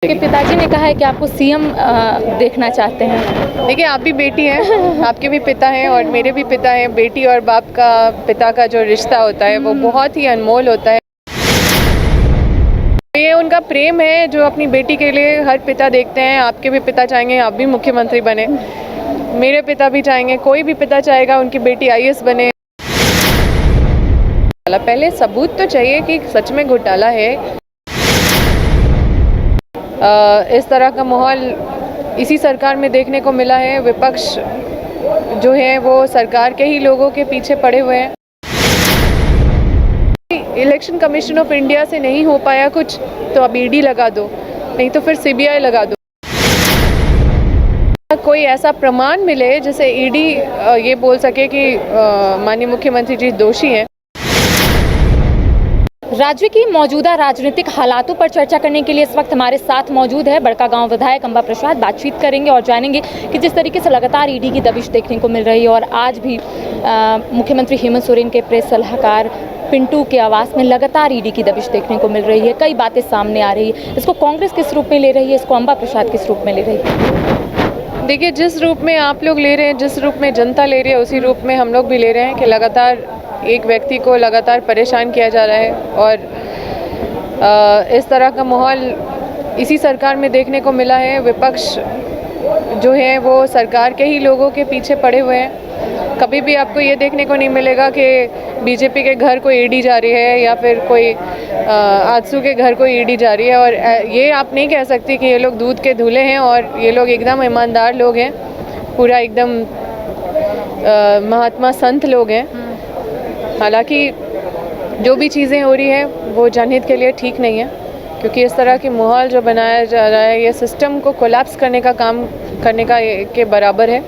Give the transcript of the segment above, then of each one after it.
के पिताजी ने कहा है कि आपको सीएम देखना चाहते हैं। देखिए, आप भी बेटी हैं, आपके भी पिता हैं और मेरे भी पिता हैं। बेटी और बाप का, पिता का जो रिश्ता होता है वो बहुत ही अनमोल होता है। ये उनका प्रेम है जो अपनी बेटी के लिए हर पिता देखते हैं। आपके भी पिता चाहेंगे आप भी मुख्यमंत्री बने, मेरे पिता भी चाहेंगे, कोई भी पिता चाहेगा उनकी बेटी आईएएस बने। पहले सबूत तो चाहिए कि सच में घोटाला है। इस तरह का माहौल इसी सरकार में देखने को मिला है। विपक्ष जो है वो सरकार के ही लोगों के पीछे पड़े हुए हैं। इलेक्शन कमीशन ऑफ इंडिया से नहीं हो पाया कुछ तो अब ईडी लगा दो, नहीं तो फिर सीबीआई लगा दो। कोई ऐसा प्रमाण मिले जिसे ईडी ये बोल सके कि माननीय मुख्यमंत्री जी दोषी हैं। राज्य की मौजूदा राजनीतिक हालातों पर चर्चा करने के लिए इस वक्त हमारे साथ मौजूद है बड़कागांव विधायक अंबा प्रसाद। बातचीत करेंगे और जानेंगे कि जिस तरीके से लगातार ईडी की दबिश देखने को मिल रही है और आज भी मुख्यमंत्री हेमंत सोरेन के प्रेस सलाहकार पिंटू के आवास में लगातार ईडी की दबिश देखने को मिल रही है। कई बातें सामने आ रही है। इसको कांग्रेस किस रूप में ले रही है, इसको अंबा प्रसाद किस रूप में ले रही है? देखिए, जिस रूप में आप लोग ले रहे हैं, जिस रूप में जनता ले रही है, उसी रूप में हम लोग भी ले रहे हैं कि लगातार एक व्यक्ति को लगातार परेशान किया जा रहा है। और इस तरह का माहौल इसी सरकार में देखने को मिला है। विपक्ष जो है वो सरकार के ही लोगों के पीछे पड़े हुए हैं। कभी भी आपको ये देखने को नहीं मिलेगा कि बीजेपी के घर कोई ईडी जा रही है या फिर कोई आजसू के घर कोई ईडी जा रही है। और ये आप नहीं कह सकती कि ये लोग दूध के धुले हैं और ये लोग एकदम ईमानदार लोग हैं, पूरा एकदम महात्मा संत लोग हैं। हालांकि जो भी चीज़ें हो रही है वो जनहित के लिए ठीक नहीं है, क्योंकि इस तरह की माहौल जो बनाया जा रहा है ये सिस्टम को कोलैप्स करने का काम करने का के बराबर है।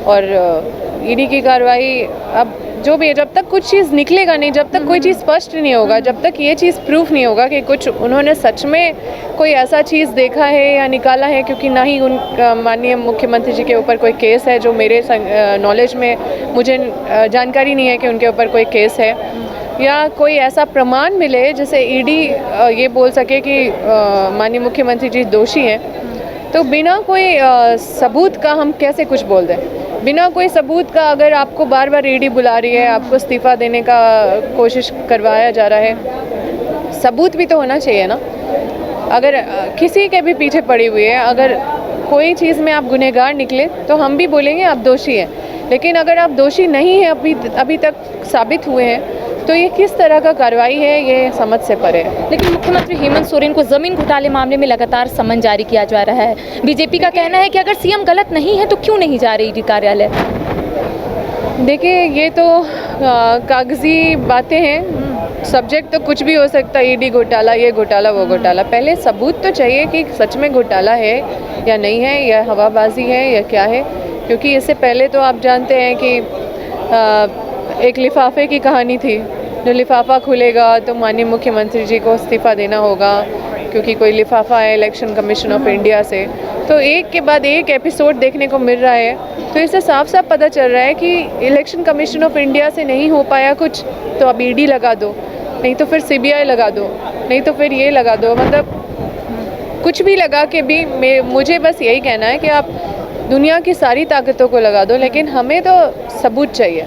और ईडी की कार्रवाई अब जो भी है, जब तक कुछ चीज़ निकलेगा नहीं, जब तक कोई चीज़ स्पष्ट नहीं होगा, जब तक ये चीज़ प्रूफ नहीं होगा कि कुछ उन्होंने सच में कोई ऐसा चीज़ देखा है या निकाला है, क्योंकि ना ही उन माननीय मुख्यमंत्री जी के ऊपर कोई केस है जो मेरे नॉलेज में, मुझे जानकारी नहीं है कि उनके ऊपर कोई केस है, या कोई ऐसा प्रमाण मिले जिसे ईडी ये बोल सके कि माननीय मुख्यमंत्री जी दोषी हैं, तो बिना कोई सबूत का हम कैसे कुछ बोल दें। बिना कोई सबूत का अगर आपको बार बार ईडी बुला रही है, आपको इस्तीफ़ा देने का कोशिश करवाया जा रहा है, सबूत भी तो होना चाहिए ना। अगर किसी के भी पीछे पड़ी हुई है, अगर कोई चीज़ में आप गुनहगार निकले तो हम भी बोलेंगे आप दोषी हैं। लेकिन अगर आप दोषी नहीं हैं, अभी तक साबित हुए हैं, तो ये किस तरह का कार्रवाई है, ये समझ से परे है। लेकिन मुख्यमंत्री हेमंत सोरेन को जमीन घोटाले मामले में लगातार समन जारी किया जा रहा है। बीजेपी का कहना है कि अगर सीएम गलत नहीं है तो क्यों नहीं जा रही ईडी कार्यालय? देखिए, ये तो कागजी बातें हैं। सब्जेक्ट तो कुछ भी हो सकता है, ईडी घोटाला, ये घोटाला, वो घोटाला। पहले सबूत तो चाहिए कि सच में घोटाला है या नहीं है, या हवाबाजी है या क्या है। क्योंकि इससे पहले तो आप जानते हैं कि एक लिफाफे की कहानी थी। जो लिफाफा खुलेगा तो माननीय मुख्यमंत्री जी को इस्तीफ़ा देना होगा, क्योंकि कोई लिफाफा है इलेक्शन कमीशन ऑफ इंडिया से। तो एक के बाद एक एपिसोड देखने को मिल रहा है। तो इससे साफ साफ पता चल रहा है कि इलेक्शन कमीशन ऑफ इंडिया से नहीं हो पाया कुछ तो अब ईडी लगा दो, नहीं तो फिर सीबीआई लगा दो, नहीं तो फिर ये लगा दो। मतलब कुछ भी लगा के भी मुझे बस यही कहना है कि आप दुनिया की सारी ताकतों को लगा दो, लेकिन हमें तो सबूत चाहिए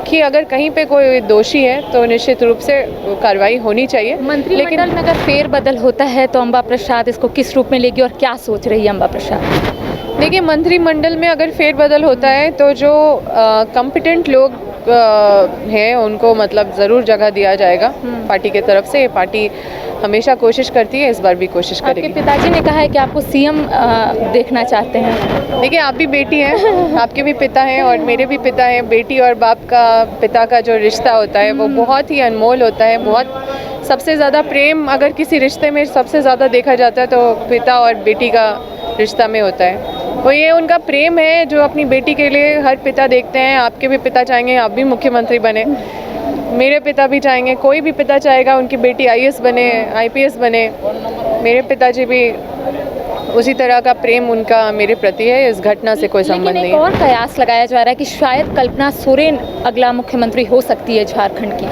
कि अगर कहीं पे कोई दोषी है तो निश्चित रूप से कार्रवाई होनी चाहिए। मंत्रिमंडल में अगर फेरबदल होता है तो अंबा प्रसाद इसको किस रूप में लेगी और क्या सोच रही है अंबा प्रसाद? देखिए, मंत्रिमंडल में अगर फेरबदल होता है तो जो कॉम्पिटेंट लोग हैं उनको मतलब ज़रूर जगह दिया जाएगा पार्टी की तरफ से। पार्टी हमेशा कोशिश करती है, इस बार भी कोशिश करेगी। आपके पिताजी ने कहा है कि आपको सीएम देखना चाहते हैं। देखिए, आप भी बेटी हैं, आपके भी पिता हैं और मेरे भी पिता हैं। बेटी और बाप का, पिता का जो रिश्ता होता है वो बहुत ही अनमोल होता है। बहुत सबसे ज़्यादा प्रेम अगर किसी रिश्ते में सबसे ज़्यादा देखा जाता है तो पिता और बेटी का रिश्ता में होता है। वो ये उनका प्रेम है जो अपनी बेटी के लिए हर पिता देखते हैं। आपके भी पिता चाहेंगे आप भी मुख्यमंत्री बने, मेरे पिता भी चाहेंगे, कोई भी पिता चाहेगा उनकी बेटी आईएएस बने, आईपीएस बने। मेरे पिताजी भी उसी तरह का प्रेम उनका मेरे प्रति है। इस घटना से कोई संबंध नहीं है। और कयास लगाया जा रहा है कि शायद कल्पना सोरेन अगला मुख्यमंत्री हो सकती है झारखंड की।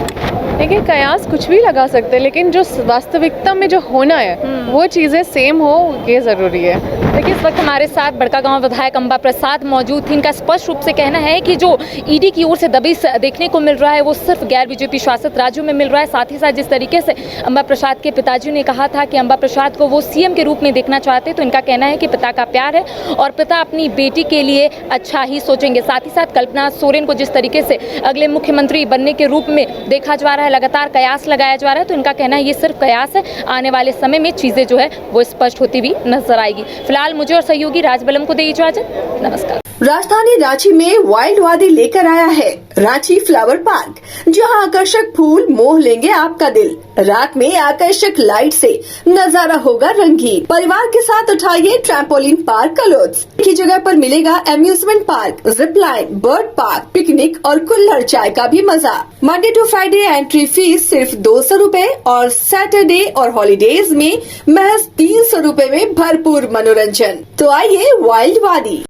देखिए कयास कुछ भी लगा सकते हैं, लेकिन जो वास्तविकता में जो होना है वो चीज़ें सेम हो, ये ज़रूरी है। देखिए इस वक्त हमारे साथ बड़कागांव विधायक अंबा प्रसाद मौजूद थी। इनका स्पष्ट रूप से कहना है कि जो ईडी की ओर से दबिश देखने को मिल रहा है वो सिर्फ गैर बीजेपी शासित राज्यों में मिल रहा है। साथ ही साथ जिस तरीके से अंबा प्रसाद के पिताजी ने कहा था कि अंबा प्रसाद को वो सीएम के रूप में देखना चाहते, तो इनका कहना है कि पिता का प्यार है और पिता अपनी बेटी के लिए अच्छा ही सोचेंगे। साथ ही साथ कल्पना सोरेन को जिस तरीके से अगले मुख्यमंत्री बनने के रूप में देखा जा रहा है, लगातार कयास लगाया जा रहा है, तो इनका कहना है ये सिर्फ कयास है। आने वाले समय में चीजें जो है वो स्पष्ट होती हुई नजर आएगी। फिलहाल मुझे और सहयोगी राजबलम को दे इजाजत। नमस्कार। राजधानी रांची में वाइल्ड वादी लेकर आया है रांची फ्लावर पार्क, जहां आकर्षक फूल मोह लेंगे आपका दिल। रात में आकर्षक लाइट से नजारा होगा रंगीन। परिवार के साथ उठाइए ट्रैम्पोलिन पार्क का लुत्फ। की जगह पर मिलेगा amusement park, zip line, bird park, picnic और कुल्हड़ चाय का भी मजा। Monday to Friday entry fees सिर्फ 200 रूपए और सैटरडे और हॉलीडेज में महज 300 रूपए में भरपूर मनोरंजन। तो आइए वाइल्ड वादी।